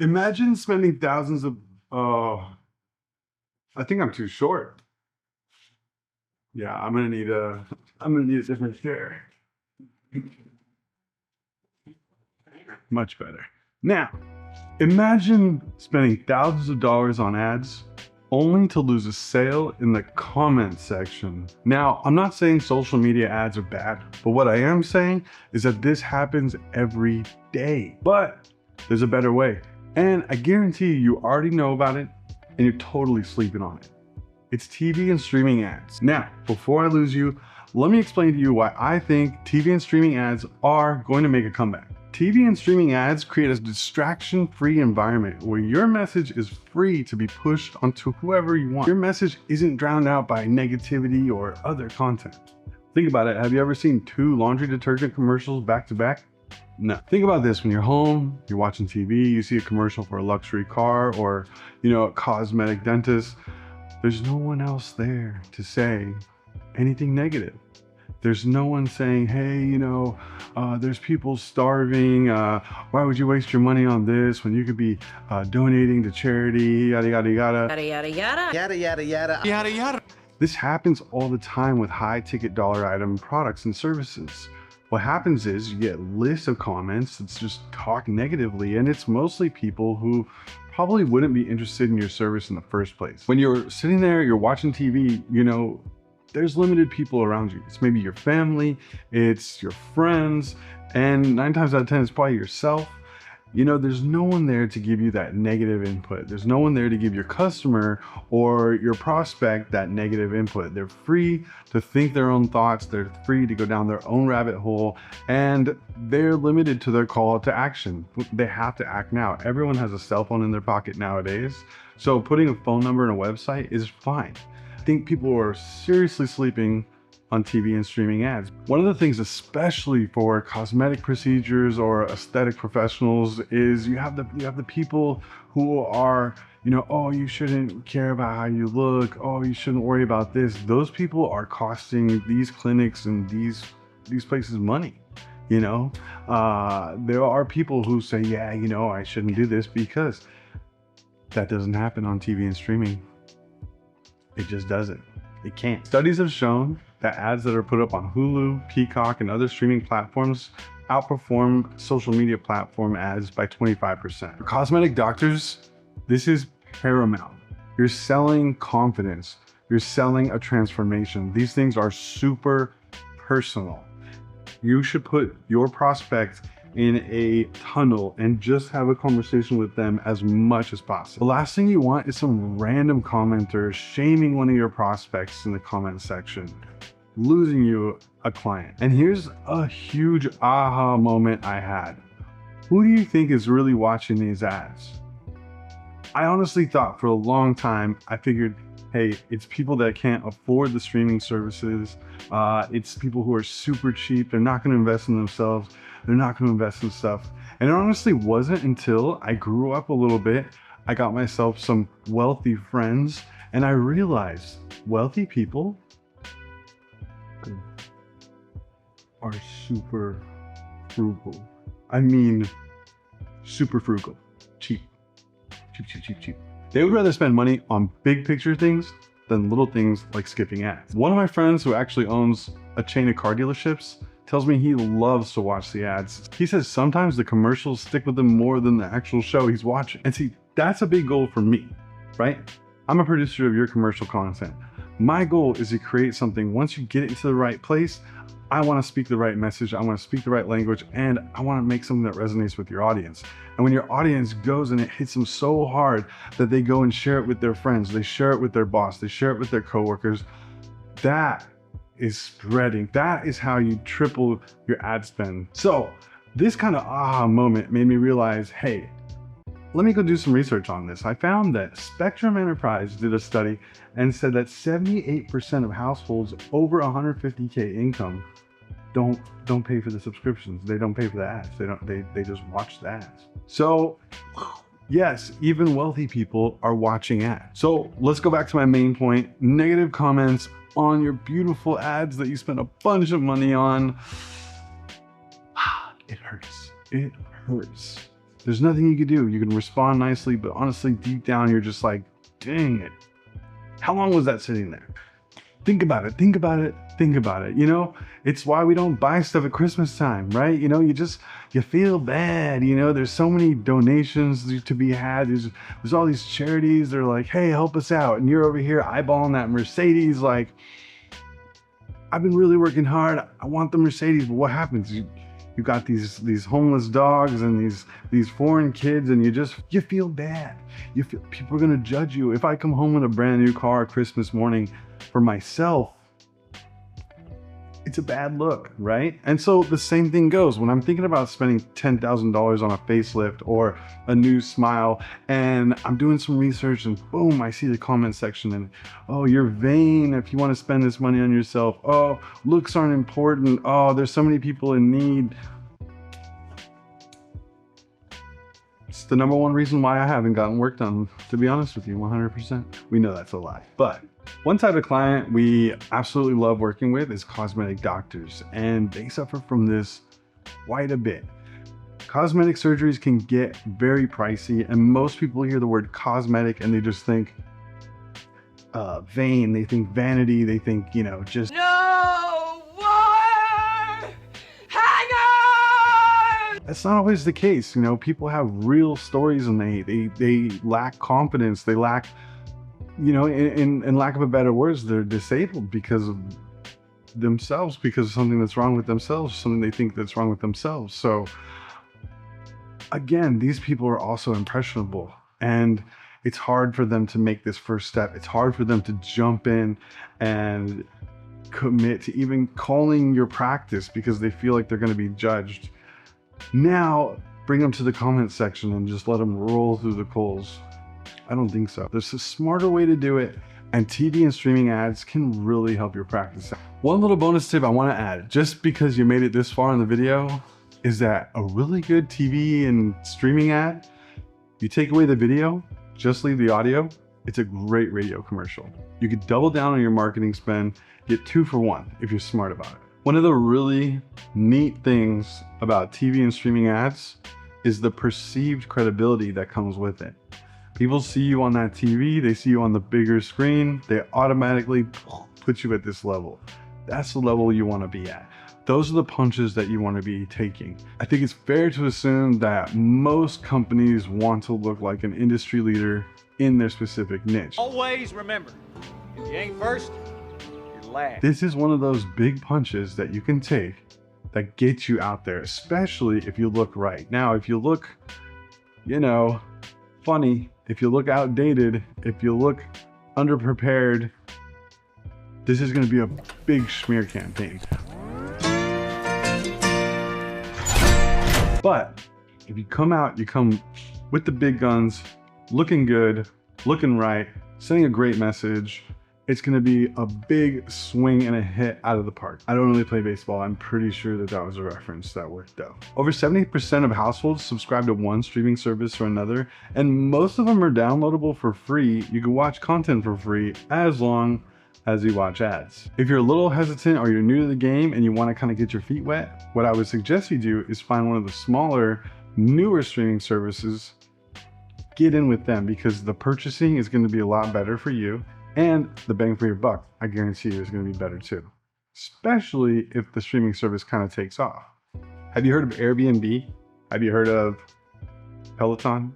Imagine spending thousands of, oh, I think I'm too short. Yeah, I'm gonna need a different chair. Much better. Now, imagine spending thousands of dollars on ads only to lose a sale in the comment section. Now, I'm not saying social media ads are bad, but what I am saying is that this happens every day. But there's a better way. And I guarantee you already know about it and you're totally sleeping on it. It's TV and streaming ads. Now, before I lose you, let me explain to you why I think TV and streaming ads are going to make a comeback. TV and streaming ads create a distraction-free environment where your message is free to be pushed onto whoever you want. Your message isn't drowned out by negativity or other content. Think about it. Have you ever seen 2 laundry detergent commercials back to back? No. Think about this. When you're home, you're watching TV, you see a commercial for a luxury car or, a cosmetic dentist. There's no one else there to say anything negative. There's no one saying, hey, there's people starving. Why would you waste your money on this when you could be donating to charity, yada, yada, yada. Yada, yada, yada. Yada, yada, yada. Yada, yada. This happens all the time with high ticket dollar item products and services. What happens is you get lists of comments that just talk negatively, and it's mostly people who probably wouldn't be interested in your service in the first place. When you're sitting there, you're watching TV, there's limited people around you. It's maybe your family, it's your friends, and 9 times out of 10, it's probably yourself. There's no one there to give you that negative input. There's no one there to give your customer or your prospect that negative input. They're free to think their own thoughts. They're free to go down their own rabbit hole, and they're limited to their call to action. They have to act now. Everyone has a cell phone in their pocket nowadays. So putting a phone number in a website is fine. I think people are seriously sleeping on TV and streaming ads. One of the things, especially for cosmetic procedures or aesthetic professionals, is you have the people who are, oh, you shouldn't care about how you look. Oh, you shouldn't worry about this. Those people are costing these clinics and these places money. There are people who say, yeah, I shouldn't do this, because that doesn't happen on TV and streaming. It just doesn't. It can't. Studies have shown that ads that are put up on Hulu, Peacock, and other streaming platforms outperform social media platform ads by 25%. For cosmetic doctors, this is paramount. You're selling confidence. You're selling a transformation. These things are super personal. You should put your prospect in a tunnel and just have a conversation with them as much as possible. The last thing you want is some random commenter shaming one of your prospects in the comment section, losing you a client. And here's a huge aha moment I had. Who do you think is really watching these ads? I honestly thought for a long time, I figured, hey, it's people that can't afford the streaming services. It's people who are super cheap. They're not going to invest in themselves. They're not going to invest in stuff. And it honestly wasn't until I grew up a little bit, I got myself some wealthy friends, and I realized wealthy people are super frugal. I mean, super frugal. Cheap. Cheap. They would rather spend money on big picture things than little things like skipping ads. One of my friends who actually owns a chain of car dealerships tells me he loves to watch the ads. He says sometimes the commercials stick with him more than the actual show he's watching. And see, that's a big goal for me, right? I'm a producer of your commercial content. My goal is to create something. Once you get it into the right place, I want to speak the right message, I want to speak the right language, and I want to make something that resonates with your audience. And when your audience goes and it hits them so hard that they go and share it with their friends, they share it with their boss, they share it with their coworkers, that is spreading. That is how you triple your ad spend. So this kind of aha moment made me realize, hey, let me go do some research on this. I found that Spectrum Enterprise did a study and said that 78% of households over 150K income don't pay for the subscriptions. They don't pay for the ads. They just watch the ads. So yes, even wealthy people are watching ads. So let's go back to my main point. Negative comments on your beautiful ads that you spent a bunch of money on. It hurts. It hurts. There's nothing you can do. You can respond nicely, but honestly, deep down, you're just like, dang it. How long was that sitting there? Think about it, think about it, think about it. You know, it's why we don't buy stuff at Christmas time, right? You know, you feel bad. You know, there's so many donations to be had. There's all these charities. They're like, hey, help us out. And you're over here eyeballing that Mercedes. Like, I've been really working hard. I want the Mercedes, but what happens? You got these homeless dogs and these foreign kids, and you feel bad. You feel people are gonna judge you. If I come home with a brand new car Christmas morning for myself, it's a bad look, right? And so the same thing goes when I'm thinking about spending $10,000 on a facelift or a new smile, and I'm doing some research, and boom, I see the comment section, and oh, you're vain if you want to spend this money on yourself. Oh, looks aren't important. Oh, there's so many people in need. It's the number one reason why I haven't gotten work done, to be honest with you, 100%. We know that's a lie, but one type of client we absolutely love working with is cosmetic doctors, and they suffer from this quite a bit. Cosmetic surgeries can get very pricey, and most people hear the word cosmetic and they just think vain, they think vanity, they think, you know, just No more hangers! That's not always the case. You know, people have real stories, and they lack confidence, they lack, you know, in lack of a better words, they're disabled because of themselves, because of something that's wrong with themselves, something they think that's wrong with themselves. So again, these people are also impressionable, and it's hard for them to make this first step. It's hard for them to jump in and commit to even calling your practice because they feel like they're going to be judged. Now, bring them to the comment section and just let them roll through the coals. I don't think so. There's a smarter way to do it, and TV and streaming ads can really help your practice. One little bonus tip I want to add, just because you made it this far in the video, is that a really good TV and streaming ad, you take away the video, just leave the audio, it's a great radio commercial. You could double down on your marketing spend, get 2 for 1 if you're smart about it. One of the really neat things about TV and streaming ads is the perceived credibility that comes with it. People see you on that TV, they see you on the bigger screen, they automatically put you at this level. That's the level you want to be at. Those are the punches that you want to be taking. I think it's fair to assume that most companies want to look like an industry leader in their specific niche. Always remember, if you ain't first, you're last. This is one of those big punches that you can take that gets you out there, especially if you look right. Now, if you look, you know, funny, if you look outdated, if you look underprepared, this is going to be a big smear campaign. But if you come out, you come with the big guns, looking good, looking right, sending a great message, it's going to be a big swing and a hit out of the park. I don't really play baseball. I'm pretty sure that that was a reference that worked though. Over 70% of households subscribe to one streaming service or another, and most of them are downloadable for free. You can watch content for free as long as you watch ads. If you're a little hesitant or you're new to the game and you want to kind of get your feet wet, what I would suggest you do is find one of the smaller, newer streaming services, get in with them, because the purchasing is going to be a lot better for you, and the bang for your buck, I guarantee you, is going to be better too, especially if the streaming service kind of takes off. Have you heard of Airbnb? Have you heard of Peloton?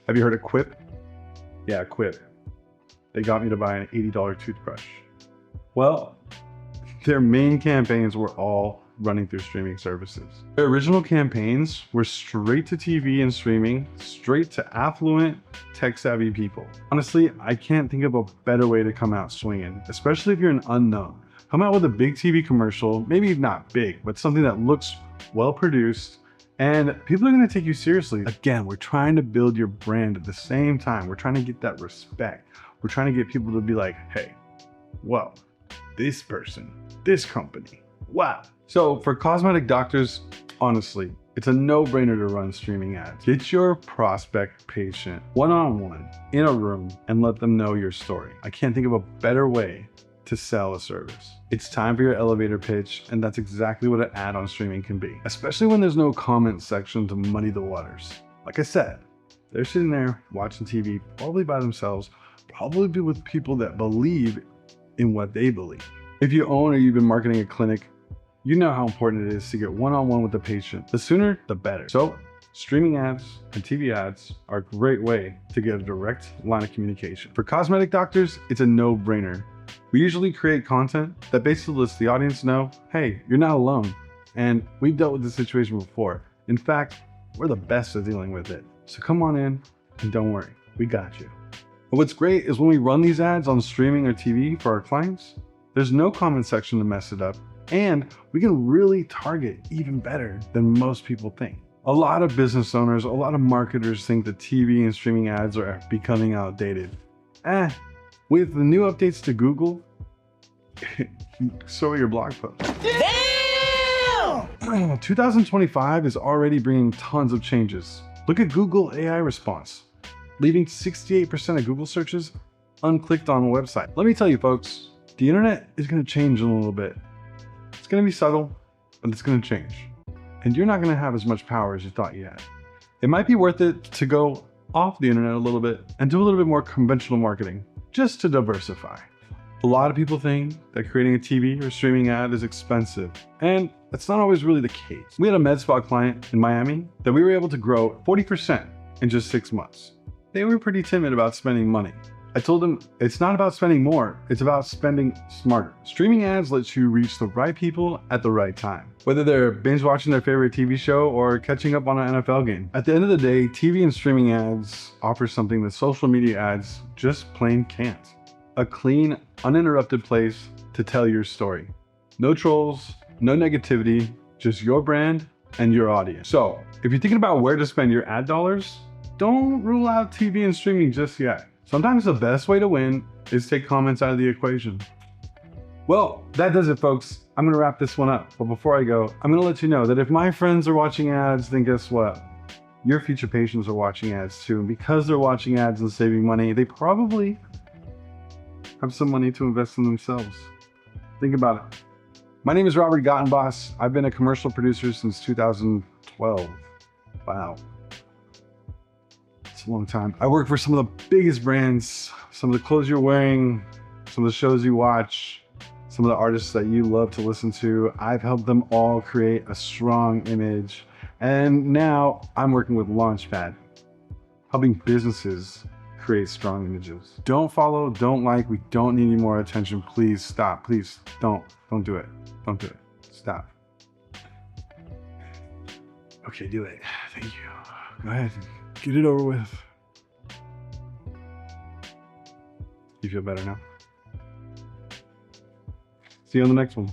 Have you heard of Quip? Yeah, Quip. They got me to buy an $80 toothbrush. Well, their main campaigns were all running through streaming services. Their original campaigns were straight to TV and streaming, straight to affluent, tech-savvy people. Honestly, I can't think of a better way to come out swinging, especially if you're an unknown. Come out with a big TV commercial, maybe not big, but something that looks well-produced, and people are going to take you seriously. Again, we're trying to build your brand at the same time. We're trying to get that respect. We're trying to get people to be like, hey, whoa, this person, this company, wow. So for cosmetic doctors, honestly, it's a no-brainer to run streaming ads. Get your prospect patient one-on-one in a room and let them know your story. I can't think of a better way to sell a service. It's time for your elevator pitch, and that's exactly what an ad on streaming can be, especially when there's no comment section to muddy the waters. Like I said, they're sitting there watching TV, probably by themselves, probably with people that believe in what they believe. If you own or you've been marketing a clinic, you know how important it is to get one-on-one with the patient. The sooner, the better. So streaming ads and TV ads are a great way to get a direct line of communication. For cosmetic doctors, it's a no-brainer. We usually create content that basically lets the audience know, hey, you're not alone. And we've dealt with this situation before. In fact, we're the best at dealing with it. So come on in and don't worry, we got you. But what's great is when we run these ads on streaming or TV for our clients, there's no comment section to mess it up, and we can really target even better than most people think. A lot of business owners, a lot of marketers think that TV and streaming ads are becoming outdated. With the new updates to Google, so are your blog posts. Damn! 2025 is already bringing tons of changes. Look at Google AI response, leaving 68% of Google searches unclicked on a website. Let me tell you folks, the internet is gonna change in a little bit. It's gonna be subtle, but it's gonna change. And you're not gonna have as much power as you thought you had. It might be worth it to go off the internet a little bit and do a little bit more conventional marketing, just to diversify. A lot of people think that creating a TV or streaming ad is expensive, and that's not always really the case. We had a med spa client in Miami that we were able to grow 40% in just 6 months. They were pretty timid about spending money. I told them it's not about spending more, it's about spending smarter. Streaming ads lets you reach the right people at the right time, whether they're binge watching their favorite TV show or catching up on an NFL game. At the end of the day, TV and streaming ads offer something that social media ads just plain can't. A clean, uninterrupted place to tell your story. No trolls, no negativity, just your brand and your audience. So if you're thinking about where to spend your ad dollars, don't rule out TV and streaming just yet. Sometimes the best way to win is take comments out of the equation. Well, that does it, folks. I'm gonna wrap this one up. But before I go, I'm gonna let you know that if my friends are watching ads, then guess what? Your future patients are watching ads too. And because they're watching ads and saving money, they probably have some money to invest in themselves. Think about it. My name is Robert Gottenboss. I've been a commercial producer since 2012. Wow. It's a long time. I work for some of the biggest brands, some of the clothes you're wearing, some of the shows you watch, some of the artists that you love to listen to. I've helped them all create a strong image. And now I'm working with Launchpad, helping businesses create strong images. Don't follow, don't like, we don't need any more attention. Please stop, please don't do it. Don't do it, stop. Okay, do it, thank you. Go ahead, get it over with. You feel better now? See you on the next one.